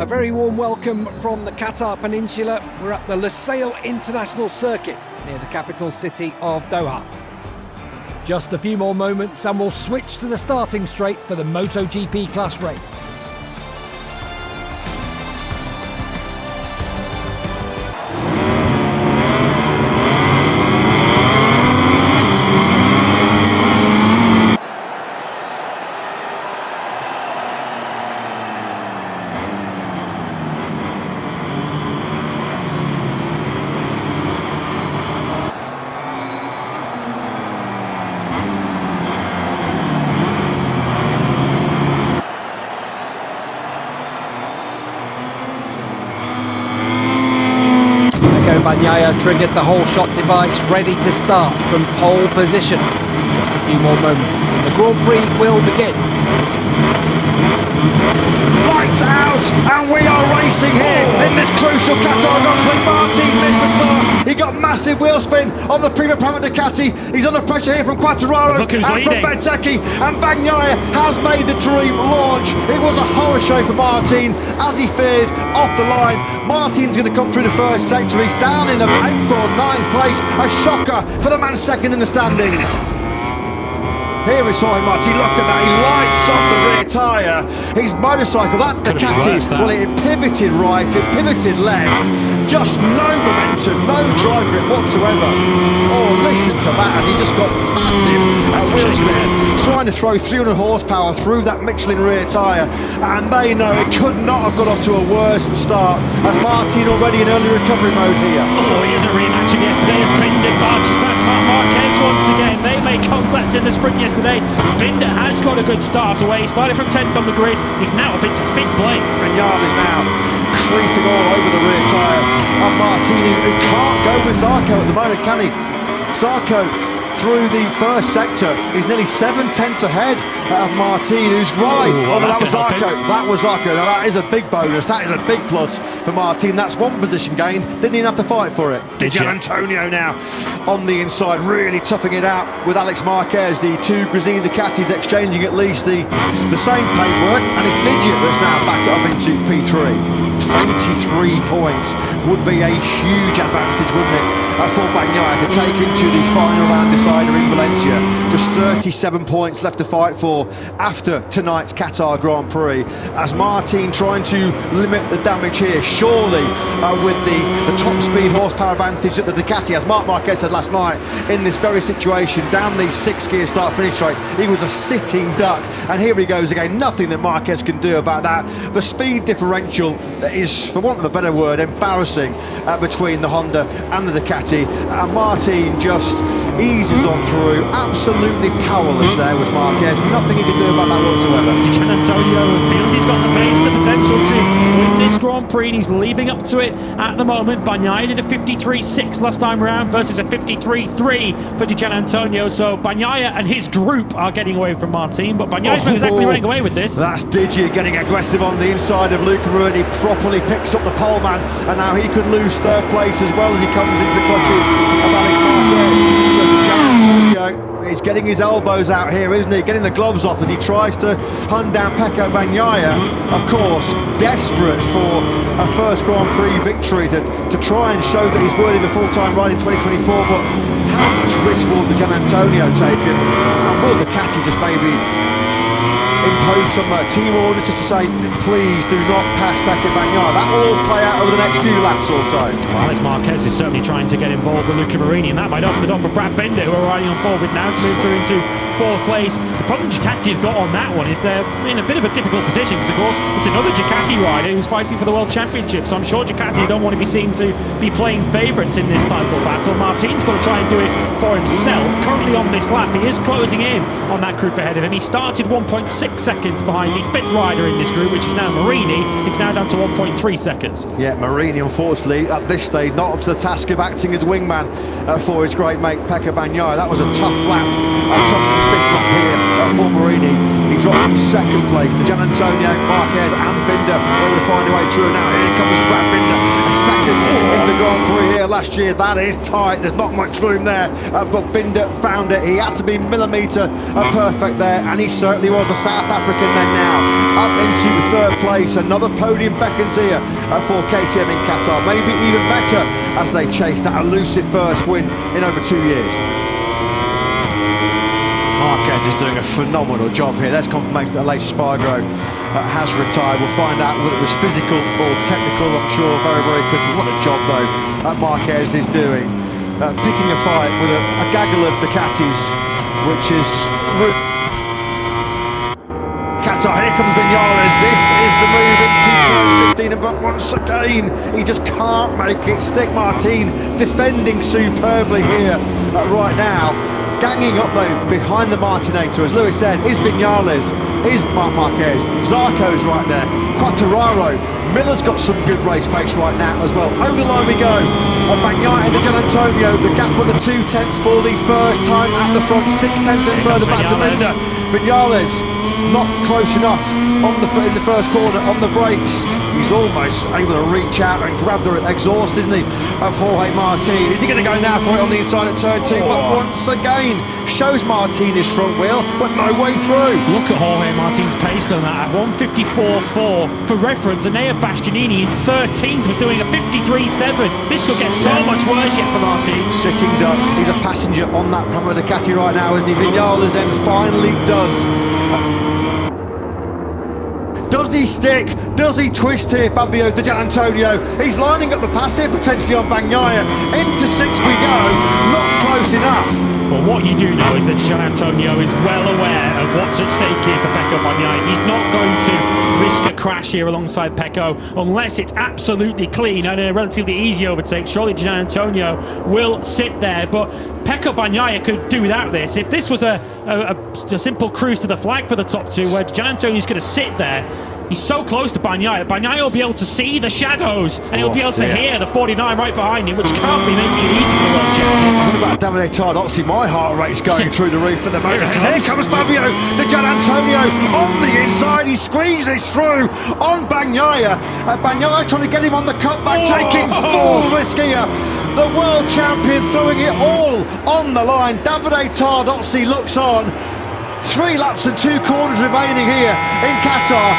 A very warm welcome from the Qatar Peninsula. We're at the Lusail International Circuit near the capital city of Doha. Just a few more moments and we'll switch to the starting straight for the MotoGP class race. Bagnaia triggered the whole shot device, ready to start from pole position. Just a few more moments and the Grand Prix will begin. Lights out, and we are racing here in this crucial Qatar Grand Prix. Martin missed the start. He got massive wheel spin on the Prima Prama Ducati. He's under pressure here from QATAR and from Bezzecchi, and Bagnaia has made the dream launch. It was a horror show for Martin, as he feared, off the line. Martin's going to come through the first sector. He's down in the 8th or 9th place. A shocker for the man second in the standings. Here is Simon Martin, look at that, he lights up the rear tyre. His motorcycle, that Ducati, well, it pivoted right, it pivoted left. Just no momentum, no drive grip whatsoever. Oh, listen to that as he just got massive wheel spin, trying to throw 300 horsepower through that Michelin rear tyre. And they know it could not have got off to a worse start, as Martin already in early recovery mode here. Oh, here's a rematch of yesterday's Binder barges past Marc Marquez once again. They made contact in the sprint yesterday. Binder has got a good start away. He started from 10th on the grid. He's now up into 5th place. And Yard is now creeping all over the rear tyre of Martini, who can't go with Zarco at the moment, can he? Zarco through the first sector is nearly 7/10 ahead of Martin, who's right. That was Zarco. That was Zarco. Now that is a big bonus. That is a big plus for Martin. That's one position gain. Didn't even have to fight for it. Di Giannantonio now on the inside, really toughing it out with Alex Marquez. The two Brazilian Ducatis exchanging at least the same paintwork, and it's Digit that's now back up into P3. 23 points would be a huge advantage, wouldn't it, for Bagnaia to take into the final round decider in Valencia. Just 37 points left to fight for after tonight's Qatar Grand Prix, as Martin trying to limit the damage here, surely with the top speed horsepower advantage that the Ducati, as Marc Marquez said last night, in this very situation, down the 6-gear start-finish straight, he was a sitting duck, and here he goes again. Nothing that Marquez can do about that. The speed differential is, for want of a better word, embarrassing between the Honda and the Ducati. And Martin just eases on through, absolutely powerless there was Marquez, nothing he can do about that whatsoever. Di Giannantonio feels he's got the pace and the potential to win this Grand Prix, and he's leaving up to it at the moment. Bagnaia did a 53.6 last time around versus a 53.3 for Di Giannantonio, so Bagnaia and his group are getting away from Martin, but Bagnaia's not exactly running away with this. That's Digi getting aggressive on the inside of Luca Marini, properly picks up the pole man, and now he could lose third place as well as he comes into the clutches of Alex Marquez. So Di Giannantonio, he's getting his elbows out here, isn't he? Getting the gloves off as he tries to hunt down Pecco Bagnaia. Of course, desperate for a first Grand Prix victory to try and show that he's worthy of a full-time ride in 2024. But how much risk will Di Giannantonio taken? And will Ducati just maybe impose some team orders just to say, please do not pass Pecco Bagnaia? That will all play out over the next few laps or so. Well, Alex Marquez is certainly trying to get involved with Luca Marini, and that might open the door for Brad Binder, who are riding on forward now to move through into 4th place. The problem Ducati have got on that one is they're in a bit of a difficult position, because of course it's another Ducati rider who's fighting for the World Championship, so I'm sure Ducati don't want to be seen to be playing favourites in this title battle. Martin's got to try and do it for himself. Currently on this lap, he is closing in on that group ahead of him. He started 1.6 seconds behind the 5th rider in this group, which is now Marini. It's now down to 1.3 seconds. Yeah, Marini, unfortunately, at this stage, not up to the task of acting as wingman for his great mate Pecco Bagnaia. That was a tough lap, a tough 5th lap here for Marini. He dropped from 2nd place. Di Giannantonio, Marquez and Binder all to find a way through. Now here comes Brad Binder, a second in the Grand Prix here. last year. That is tight, there's not much room there, but Binder found it. He had to be millimetre perfect there, and he certainly was. A South African then now up into third place. Another podium beckons here for KTM in Qatar, maybe even better as they chase that elusive first win in over 2 years. Marquez is doing a phenomenal job here. That's confirmation that Aleix Spargo has retired. We'll find out whether it was physical or technical, I'm sure, very, very quickly. What a job, though, Marquez is doing. Picking a fight with a gaggle of Ducatis, which is... Qatar, here comes Vinales. This is the move into turn 15, but once again, he just can't make it stick. Martin defending superbly here right now. Ganging up though behind the Martinator, as Lewis said, is Vinales, is Marquez, Zarco's right there, QATAR, Miller's got some good race pace right now as well. Over the line we go. Bagnaia and Gian Antonio, the gap on the 2 tenths for the first time at the front, 6 tenths in further back to Binder. Vinales not close enough in the first corner on the brakes. He's almost able to reach out and grab the exhaust, isn't he, of Jorge Martin. Is he going to go now for it on the inside at turn 2? But once again, shows Martin his front wheel, but no way through. Look at Jorge Martin's pace on that at 1:54.4. For reference, Enea Bastianini in 13th was doing a 53.7. This could get so much worse yet for Martin. Sitting duck, he's a passenger on that Pramac Ducati right now, isn't he? Vinales then finally does. Does he stick? Does he twist here, Fabio Di Gianantonio? He's lining up the pass here, potentially on Bagnaia. Into 6 we go, not close enough. But what you do know is that Gian Antonio is well aware of what's at stake here for Pecco Bagnaia. He's not going to risk a crash here alongside Pecco unless it's absolutely clean and a relatively easy overtake. Surely Gian Antonio will sit there, but Pecco Bagnaia could do without this. If this was a simple cruise to the flag for the top 2 where Gian Antonio's going to sit there, he's so close to Bagnaia. Bagnaia will be able to see the shadows and he'll be able to hear the 49 right behind him, which can't be making it easy for the world champion. What about Davide Tard? Obviously my heart rate's going through the roof at the moment. Here comes Fabio Di Gianantonio on the inside. He squeezes through on Bagnaia. Bagnaia's trying to get him on the cutback, taking full risk here. The world champion throwing it all on the line. Davide Tardozzi looks on. 3 laps and 2 corners remaining here in Qatar.